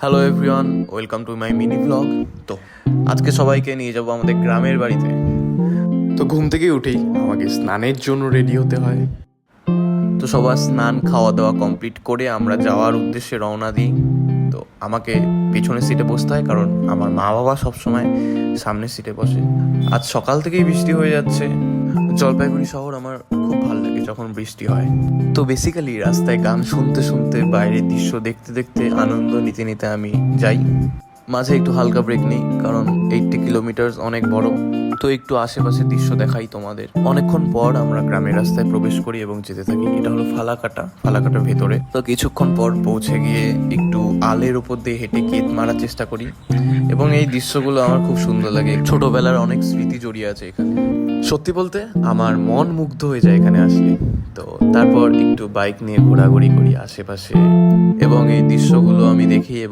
Hello everyone, welcome to my mini blog. তো আজকে সবাইকে নিয়ে যাব আমাদের গ্রামের বাড়িতে। তো ঘুম থেকে উঠেই আমাকে স্নানের জন্য রেডি হতে হয়। তো সবার স্নান খাওয়া দাওয়া কমপ্লিট করে আমরা যাওয়ার উদ্দেশ্যে রওনা দিই। তো আমাকে পেছনের সিটে বসতে হয়, কারণ আমার মা বাবা সবসময় সামনের সিটে বসে। আজ সকাল থেকেই বৃষ্টি হয়ে যাচ্ছে। জলপাইগুড়ি শহর আমার খুব ভালো লাগে যখন বৃষ্টি হয়। তো বেসিক্যালি রাস্তায় গান শুনতে শুনতে বাইরের দৃশ্য দেখতে দেখতে আনন্দ নিতে নিতে আমি যাই। মাঝে একটু হালকা ব্রেক নিই, কারণ 80 কিলোমিটার অনেক বড়। তো একটু আশেপাশের দৃশ্য দেখাই তোমাদের। অনেকক্ষণ পর আমরা গ্রামের রাস্তায় প্রবেশ করি এবং যেতে থাকি। এটা হলো ফালাকাটার ভেতরে। তো কিছুক্ষণ পর পৌঁছে গিয়ে একটু আলের উপর দিয়ে হেঁটে কেত মারার চেষ্টা করি, এবং এই দৃশ্যগুলো আমার খুব সুন্দর লাগে। ছোটবেলার অনেক স্মৃতি জড়িয়ে আছে এখানে। সত্যি বলতে আমার মন মুগ্ধ হয়ে যায় এখানে আসলে। তো তারপর একটু বাইক নিয়ে ঘোরাঘুরি করি আশেপাশে, এবং এই দৃশ্যগুলো আমি দেখি এবং